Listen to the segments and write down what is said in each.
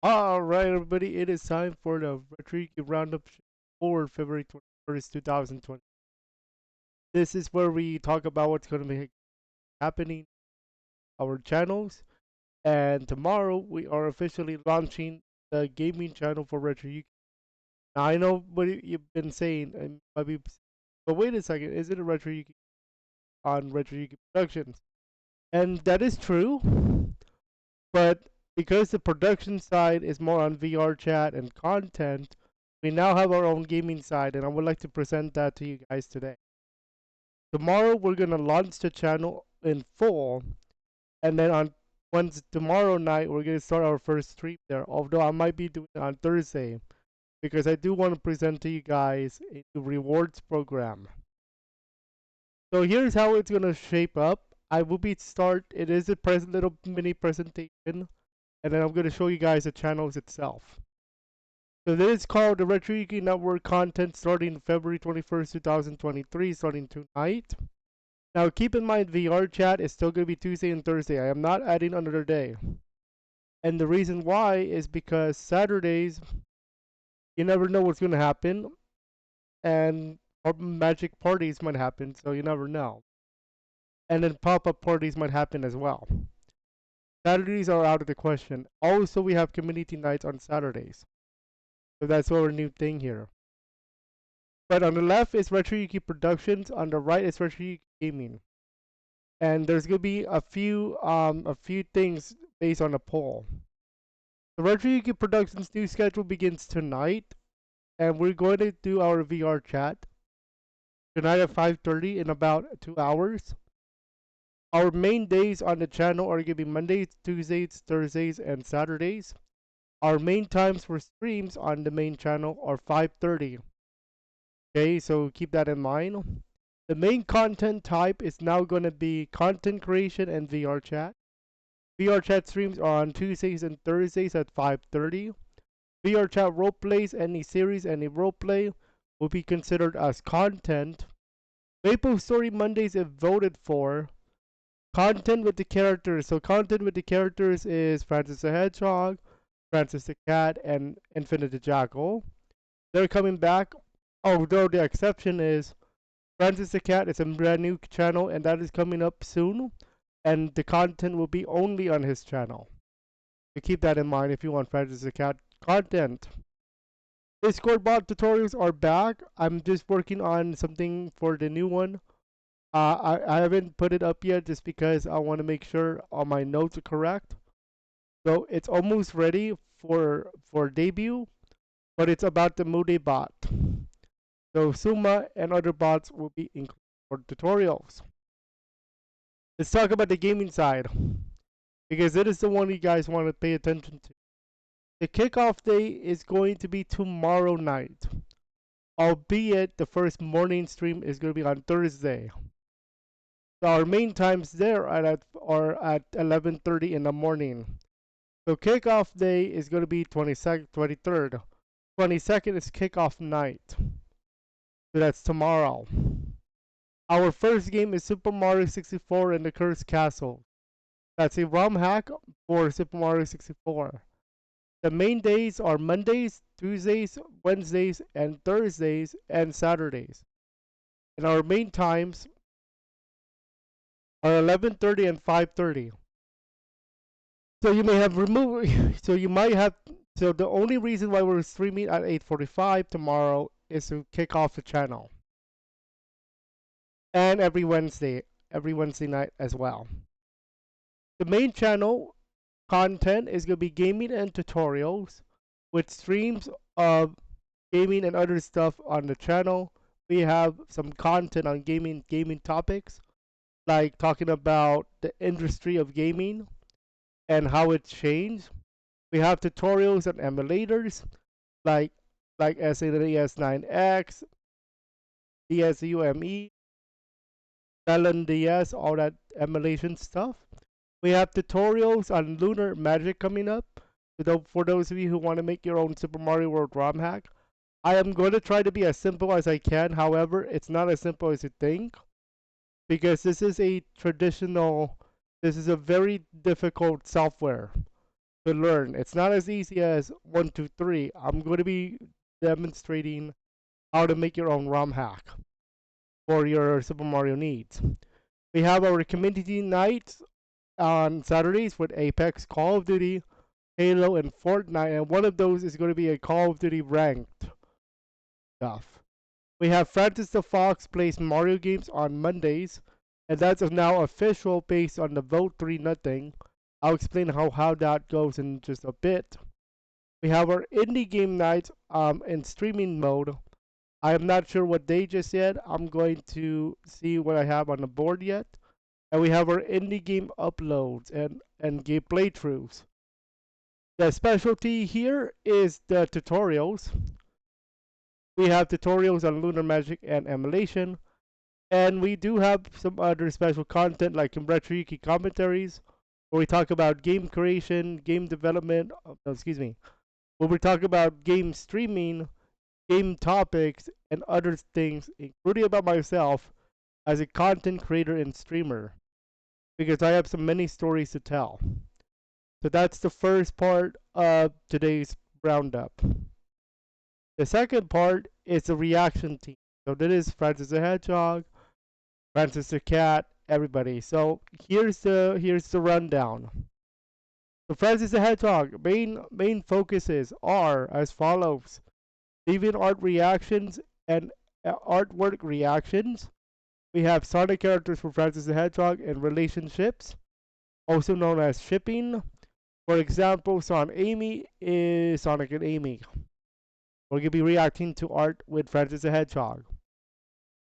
Alright, everybody, it is time for the RetroYuuki Roundup for February 21st, 2020. This is where we talk about what's going to be happening on our channels. And tomorrow, we are officially launching the gaming channel for RetroYuuki. Now, I know what you've been saying, and maybe, but wait a second, is it a RetroYuuki on RetroYuuki Productions? And that is true, but because the production side is more on VR chat and content, we now have our own gaming side, and I would like to present that to you guys today. Tomorrow we're gonna launch the channel in full, and then on once tomorrow night we're gonna start our first stream there. Although I might be doing it on Thursday because I do want to present to you guys a rewards program. So here's how it's gonna shape up. I will be start. It is a little mini presentation, and then I'm gonna show you guys the channels itself. So this is called the RetroYuuki Network content starting February 21st, 2023, starting tonight. Now keep in mind VR chat is still going to be Tuesday and Thursday. I am not adding another day. And the reason why is because Saturdays, you never know what's going to happen. And magic parties might happen, so you never know. And then pop-up parties might happen as well. Saturdays are out of the question. Also, we have community nights on Saturdays. So that's our new thing here. But on the left is RetroYuuki Productions. On the right is RetroYuuki Gaming. And there's gonna be a few things based on a poll. The RetroYuuki Productions new schedule begins tonight, and we're going to do our VR chat tonight at 5:30 in about 2 hours. Our main days on the channel are gonna be Mondays, Tuesdays, Thursdays, and Saturdays. Our main times for streams on the main channel are 5:30. Okay, so keep that in mind. The main content type is now going to be content creation and VR chat. VR chat streams are on Tuesdays and Thursdays at 5:30. VR chat roleplays, any series, any roleplay will be considered as content. Maple Story Mondays if voted for. Content with the characters. So content with the characters is Francis the Hedgehog, Francis the Cat, and Infinite the Jackal. They're coming back, although the exception is Francis the Cat is a brand new channel, and that is coming up soon. And the content will be only on his channel. So keep that in mind if you want Francis the Cat content. Discord bot tutorials are back. I'm just working on something for the new one. I haven't put it up yet just because I want to make sure all my notes are correct. So it's almost ready for debut, but it's about the Mude bot. So Suma and other bots will be included for tutorials. Let's talk about the gaming side, because it is the one you guys want to pay attention to. The kickoff day is going to be tomorrow night, albeit the first morning stream is going to be on Thursday. So our main times there are at 11:30 in the morning. So kickoff day is going to be 22nd, 23rd. 22nd is kickoff night. So that's tomorrow. Our first game is Super Mario 64 and the Cursed Castle. That's a ROM hack for Super Mario 64. The main days are Mondays, Tuesdays, Wednesdays, and Thursdays, and Saturdays. And our main times are 11:30 and 5:30. So you may have removed. So you might have. So the only reason why we're streaming at 8:45 tomorrow is to kick off the channel, and every Wednesday night as well. The main channel content is going to be gaming and tutorials with streams of gaming and other stuff on the channel. We have some content on gaming topics, like talking about the industry of gaming and how it's changed. We have tutorials on emulators like SNES9X, DSUME, Melon DS, all that emulation stuff. We have tutorials on Lunar Magic coming up. For those of you who want to make your own Super Mario World ROM hack, I am going to try to be as simple as I can. However, it's not as simple as you think, because this is a very difficult software. to learn. It's not as easy as 1, 2, 3. I'm going to be demonstrating how to make your own ROM hack for your Super Mario needs. We have our community nights on Saturdays with Apex, Call of Duty, Halo, and Fortnite, and one of those is going to be a Call of Duty ranked stuff. We have Francis the Fox plays Mario games on Mondays, and that's now official based on the vote 3-0. I'll explain how that goes in just a bit. We have our indie game nights in streaming mode. I am not sure what day just yet. I'm going to see what I have on the board yet. And we have our indie game uploads and game playthroughs. The specialty here is the tutorials. We have tutorials on Lunar Magic and emulation. And we do have some other special content like RetroYuuki commentaries, where we talk about game creation, game development, where we talk about game streaming, game topics, and other things, including about myself as a content creator and streamer, because I have so many stories to tell. So that's the first part of today's roundup. The second part is the reaction team. So that is Francis the Hedgehog, Francis the Cat, everybody. So here's the rundown. So Francis the Hedgehog main focuses are as follows: DeviantArt reactions and artwork reactions. We have Sonic characters for Francis the Hedgehog and relationships, also known as shipping. For example, Son Amy is Sonic and Amy. We're going to be reacting to art with Francis the Hedgehog.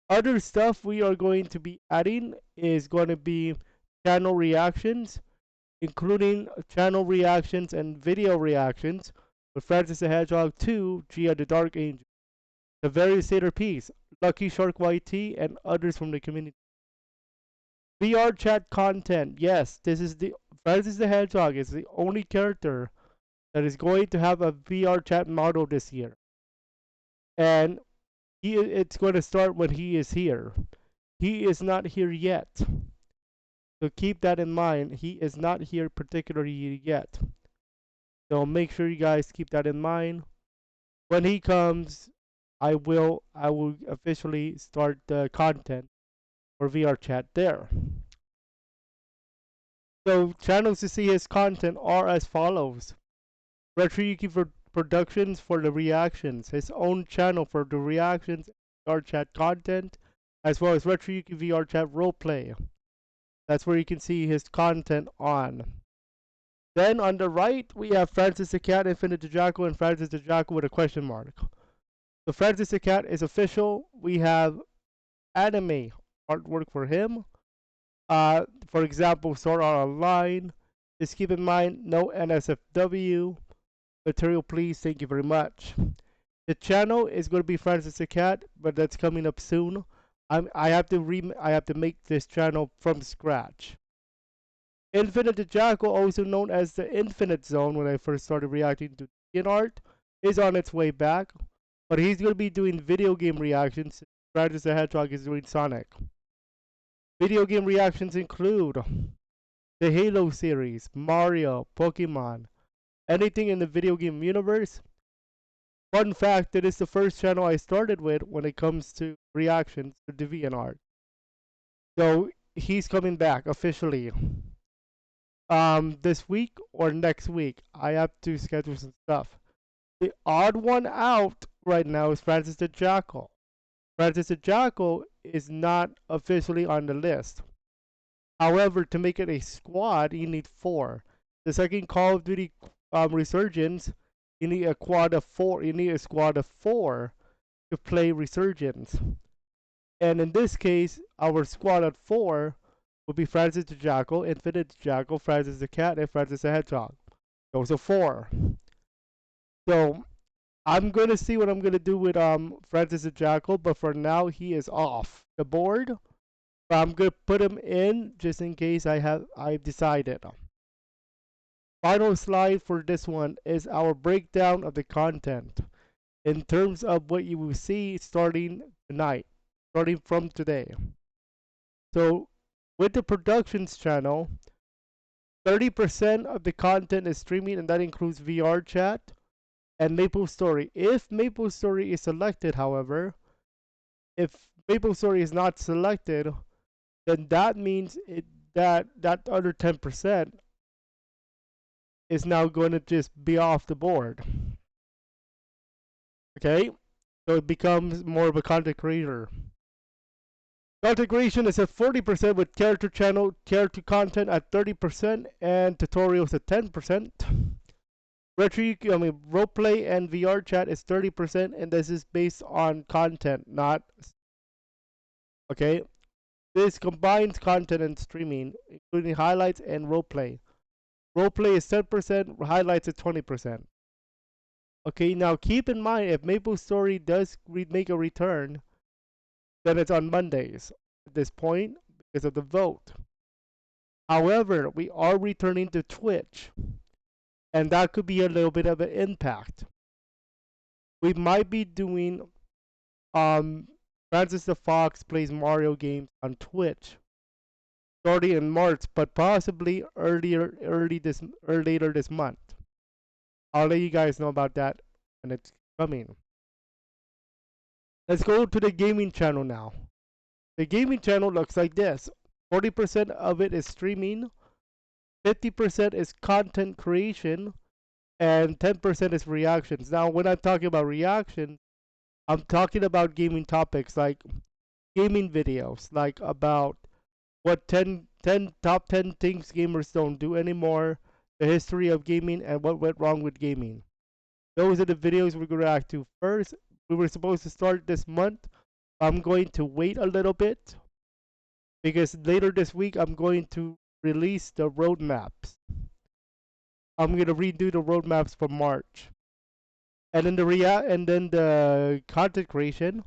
Other stuff we are going to be adding is going to be channel reactions, including channel reactions and video reactions with Francis the Hedgehog 2, Gia the Dark Angel, the Variosator Piece, Lucky Shark YT, and others from the community. VR chat content. Yes, this is the Francis the Hedgehog is the only character that is going to have a VR chat model this year. And it's going to start when he is here. He is not here yet. So keep that in mind. He is not here particularly yet. So make sure you guys keep that in mind. When he comes, I will officially start the content for VR chat there. So channels to see his content are as follows: RetroYuuki for Productions for the reactions, his own channel for the reactions, VR chat content, as well as RetroYuuki VR chat roleplay. That's where you can see his content on. Then on the right, we have Francis the Cat, Infinite the Jackal, and Francis the Jackal with a question mark. So Francis the Cat is official. We have anime artwork for him. For example, Sword Art Online. Just keep in mind, no NSFW material, please. Thank you very much. The channel is going to be Francis the Cat, but that's coming up soon. I have to make this channel from scratch. Infinite the Jackal, also known as the Infinite Zone, when I first started reacting to DeviantArt, is on its way back, but he's going to be doing video game reactions. Francis the Hedgehog is doing Sonic. Video game reactions include the Halo series, Mario, Pokemon, anything in the video game universe. Fun fact, it is the first channel I started with when it comes to reactions to DeviantArt. So he's coming back officially. This week or next week. I have to schedule some stuff. The odd one out right now is Francis the Jackal. Francis the Jackal is not officially on the list. However, to make it a squad, you need 4. The second Call of Duty Resurgence, you need a squad of 4. You need a squad of 4 to play Resurgence. And in this case, our squad of 4 will be Francis the Jackal, Infinite the Jackal, Francis the Cat, and Francis the Hedgehog. Those are 4. So I'm gonna see what I'm gonna do with Francis the Jackal, but for now he is off the board. But I'm gonna put him in just in case I've decided. Final slide for this one is our breakdown of the content in terms of what you will see starting tonight, starting from today. So with the productions channel, 30% of the content is streaming, and that includes VR chat and Maple Story. If Maple Story is selected, however, if Maple Story is not selected, then that means that other 10% is now going to just be off the board. Okay? So it becomes more of a content creator. Content creation is at 40% with character content at 30% and tutorials at 10%. Roleplay and VR chat is 30%, and this is based on content, not okay. This combines content and streaming, including highlights and roleplay. Roleplay is 10%, highlights is 20%. Okay, now keep in mind if Maple Story does make a return, then it's on Mondays at this point because of the vote. However, we are returning to Twitch, and that could be a little bit of an impact. We might be doing Francis the Fox plays Mario games on Twitch starting in March, but possibly later this month. I'll let you guys know about that when it's coming. Let's go to the gaming channel now. The gaming channel looks like this. 40% of it is streaming, 50% is content creation, and 10% is reactions. Now, when I'm talking about reactions, I'm talking about gaming topics like gaming videos, like about what 10 top 10 things gamers don't do anymore, the history of gaming, and what went wrong with gaming. Those are the videos we're going to react to first. We were supposed to start this month. I'm going to wait a little bit because later this week I'm going to release the roadmaps. I'm going to redo the roadmaps for March. And then the content creation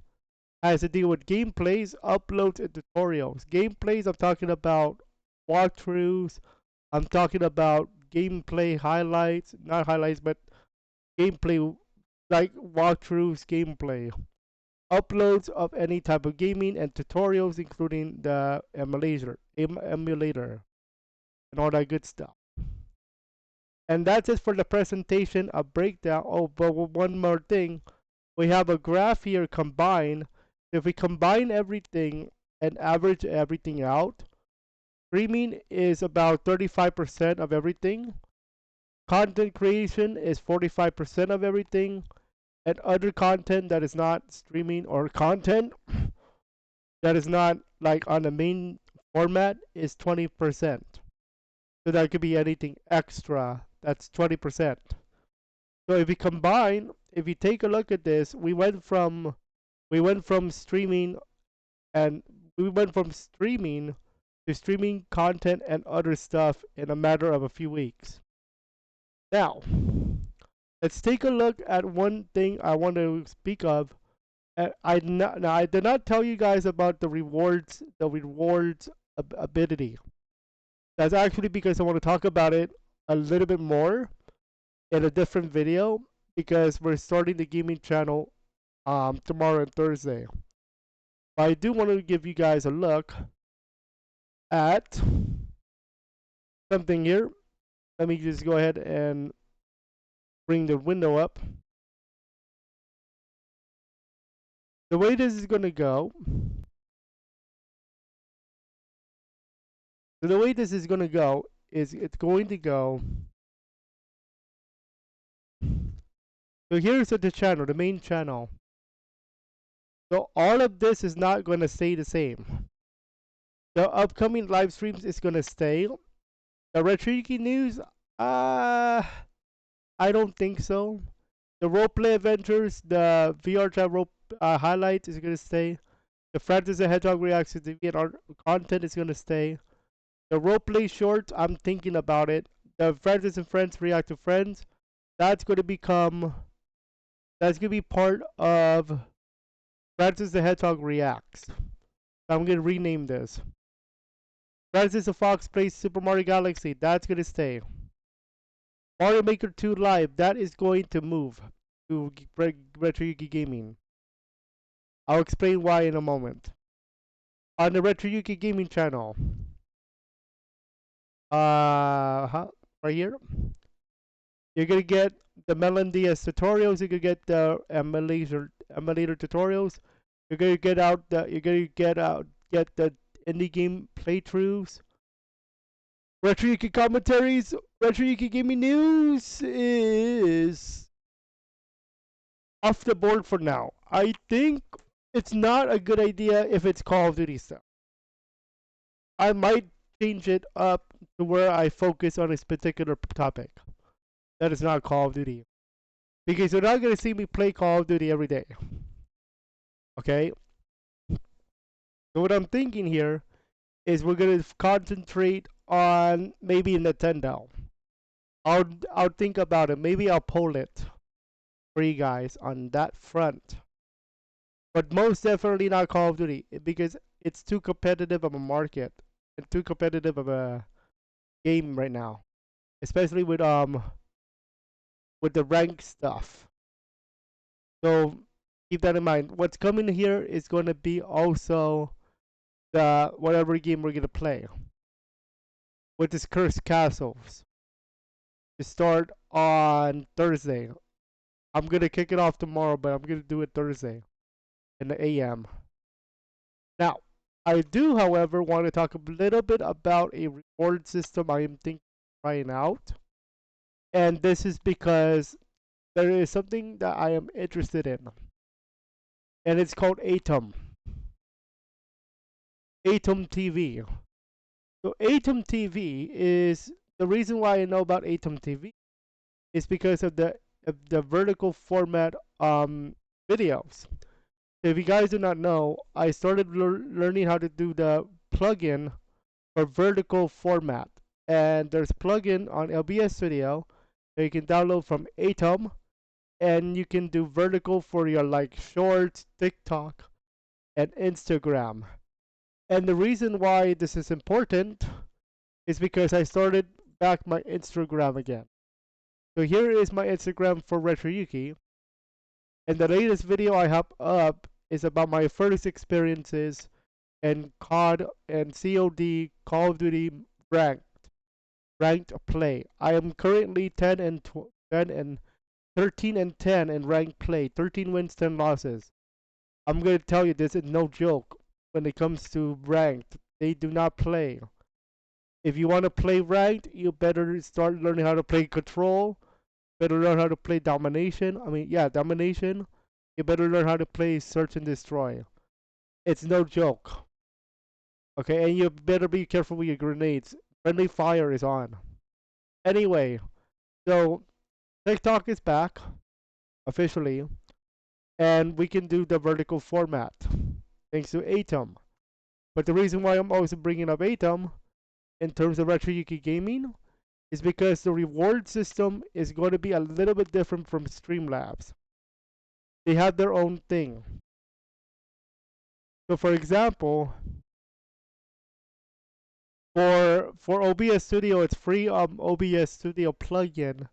has to deal with gameplays, uploads, and tutorials. Gameplays, I'm talking about walkthroughs. I'm talking about gameplay highlights, not highlights, but gameplay, like walkthroughs, gameplay. Uploads of any type of gaming and tutorials, including the emulator, and all that good stuff. And that's it for the presentation, a breakdown. Oh, but one more thing. We have a graph here combined. If we combine everything and average everything out, streaming is about 35% of everything. Content creation is 45% of everything. And other content that is not streaming or content that is not like on the main format is 20%. So that could be anything extra. That's 20%. So if you take a look at this, we went from streaming to streaming content and other stuff in a matter of a few weeks. Now, let's take a look at one thing I want to speak of. I did not tell you guys about the rewards ability. That's actually because I want to talk about it a little bit more in a different video because we're starting the gaming channel tomorrow and Thursday. But I do want to give you guys a look at something here. Let me just go ahead and bring the window up. The way this is going to go, is it's going to go. So here's the channel, the main channel. So all of this is not going to stay the same. The upcoming live streams is going to stay. The RetroYuuki news, I don't think so. The roleplay adventures, the VR chat highlights is going to stay. The Francis the Hedgehog reactions, the VR content is going to stay. The roleplay shorts, I'm thinking about it. The Francis and Friends react to Friends, that's going to be part of Francis the Hedgehog reacts. I'm going to rename this. Francis the Fox plays Super Mario Galaxy, that's going to stay. Mario Maker 2 Live, that is going to move to RetroYuuki Gaming. I'll explain why in a moment. On the RetroYuuki Gaming channel, right here. You're gonna get the Melon DS tutorials. You're gonna get the emulator tutorials. You're gonna get out the. You're gonna get the indie game playthroughs. RetroYuuki commentaries. RetroYuuki gaming news is off the board for now. I think it's not a good idea if it's Call of Duty stuff. I might change it up to where I focus on this particular topic. That is not Call of Duty. Because you're not going to see me play Call of Duty every day. Okay? So what I'm thinking here is we're going to concentrate on maybe Nintendo. I'll think about it. Maybe I'll poll it for you guys on that front. But most definitely not Call of Duty because it's too competitive of a market and too competitive of a game right now, especially with the rank stuff. So keep that in mind. What's coming here is going to be also the whatever game we're gonna play, which is Cursed Castles. To start on Thursday. I'm gonna kick it off tomorrow, but I'm gonna do it Thursday in the AM. Now, I do, however, want to talk a little bit about a reward system I am thinking of trying out. And this is because there is something that I am interested in. And it's called Aitum. Aitum TV. So Aitum TV is the reason why I know about Aitum TV is because of the vertical format videos. If you guys do not know, I started learning how to do the plugin for vertical format, and there's plugin on LBS Studio that you can download from Aitum, and you can do vertical for your like Shorts, TikTok, and Instagram. And the reason why this is important is because I started back my Instagram again. So here is my Instagram for RetroYuuki, and the latest video I have up is about my first experiences in COD and COD Call of Duty ranked play. I am currently 10 and 13 and 10 in ranked play, 13 wins, 10 losses. I'm gonna tell you this is no joke when it comes to ranked. They do not play. If you want to play ranked, you better start learning how to play control. Better learn how to play domination. Domination. You better learn how to play search and destroy. It's no joke. Okay, and you better be careful with your grenades. Friendly fire is on. Anyway, so TikTok is back officially, and we can do the vertical format thanks to Aitum. But the reason why I'm also bringing up Aitum in terms of RetroYuuki gaming is because the reward system is going to be a little bit different from Streamlabs. They have their own thing. So, for example, for OBS Studio, it's free OBS Studio plugin.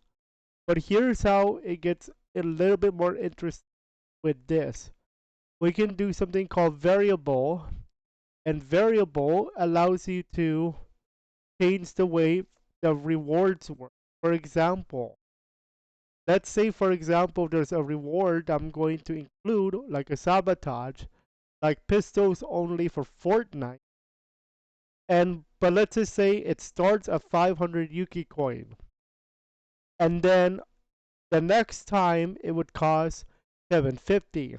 But here's how it gets a little bit more interesting with this. We can do something called variable, and variable allows you to change the way the rewards work. For example, let's say for example there's a reward I'm going to include like a sabotage, like pistols only for Fortnite. But let's just say it starts at 500 Yuki coin. And then the next time it would cost 750.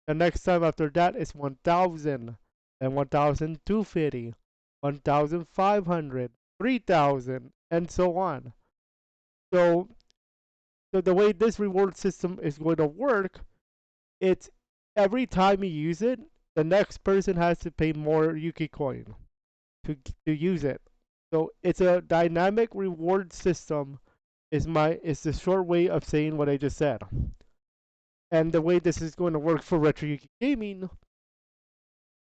The next time after that is 1000, then 1250, 1500, 3000, and so on. So, so the way this reward system is going to work, it's every time you use it, the next person has to pay more Yuki coin to use it. So it's a dynamic reward system is the short way of saying what I just said. And the way this is going to work for RetroYuuki Gaming,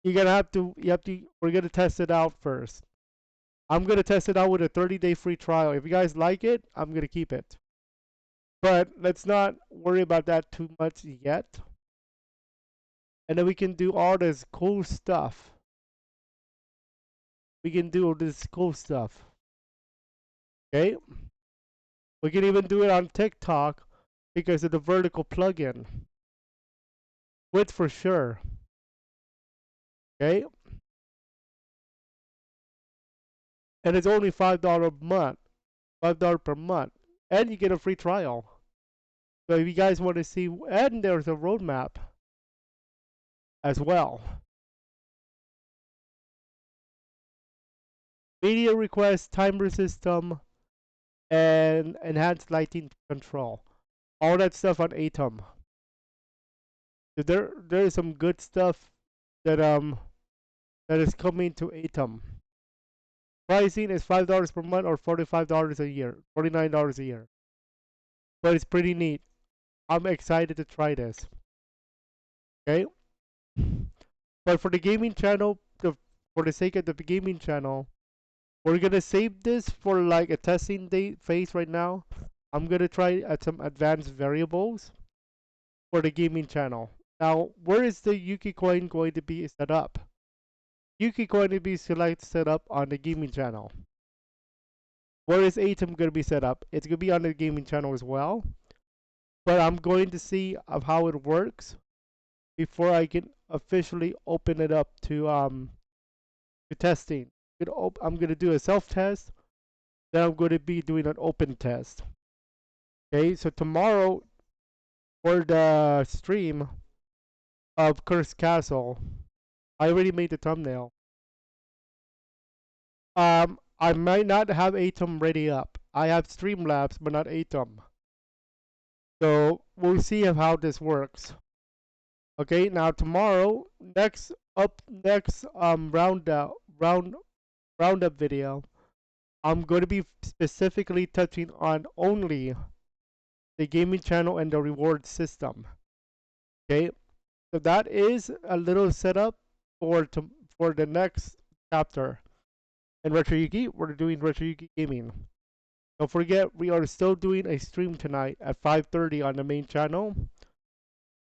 we're gonna test it out first. I'm gonna test it out with a 30-day free trial. If you guys like it, I'm gonna keep it. But let's not worry about that too much yet. And then we can do all this cool stuff. We can do all this cool stuff. Okay, we can even do it on TikTok because of the vertical plugin. Width for sure. Okay, and it's only $5 a month, $5 per month, and you get a free trial. So if you guys want to see, and there's a roadmap as well. Media request, timer system, and enhanced lighting control. All that stuff on Aitum. So there is some good stuff that that is coming to Aitum. Pricing is $5 per month or $45 a year, $49 a year. But it's pretty neat. I'm excited to try this. Okay. But for the gaming channel, for the sake of the gaming channel, we're gonna save this for like a testing phase right now. I'm gonna try at some advanced variables for the gaming channel. Now, where is the Yuuki coin going to be set up? Yuuki going to be set up on the gaming channel. Where is Aitum going to be set up? It's going to be on the gaming channel as well. But I'm going to see of how it works before I can officially open it up to testing. I'm going to do a self-test. Then I'm going to be doing an open test. Okay, so tomorrow for the stream of Cursed Castle, I already made the thumbnail. I might not have Aitum ready up. I have Streamlabs, but not Aitum. So we'll see how this works. Okay, now tomorrow, next roundup video, I'm going to be specifically touching on only the gaming channel and the reward system. Okay, so that is a little setup for the next chapter. In RetroYuuki, we're doing RetroYuuki Gaming. Don't forget, we are still doing a stream tonight at 5:30 on the main channel.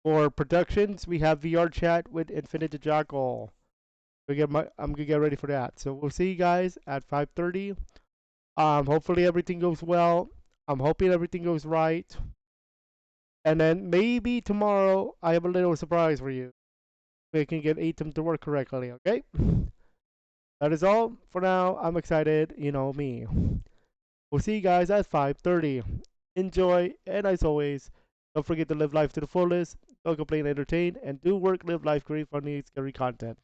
For productions, we have VR chat with Infinite Jackal. I'm gonna get ready for that. So we'll see you guys at 5:30. Hopefully everything goes well. I'm hoping everything goes right. And then maybe tomorrow I have a little surprise for you. We can get Aitum to work correctly, okay? That is all for now. I'm excited, you know me. We'll see you guys at 5:30. Enjoy, and as always, don't forget to live life to the fullest, don't complain, entertain, and do work, live life, create funny, scary content.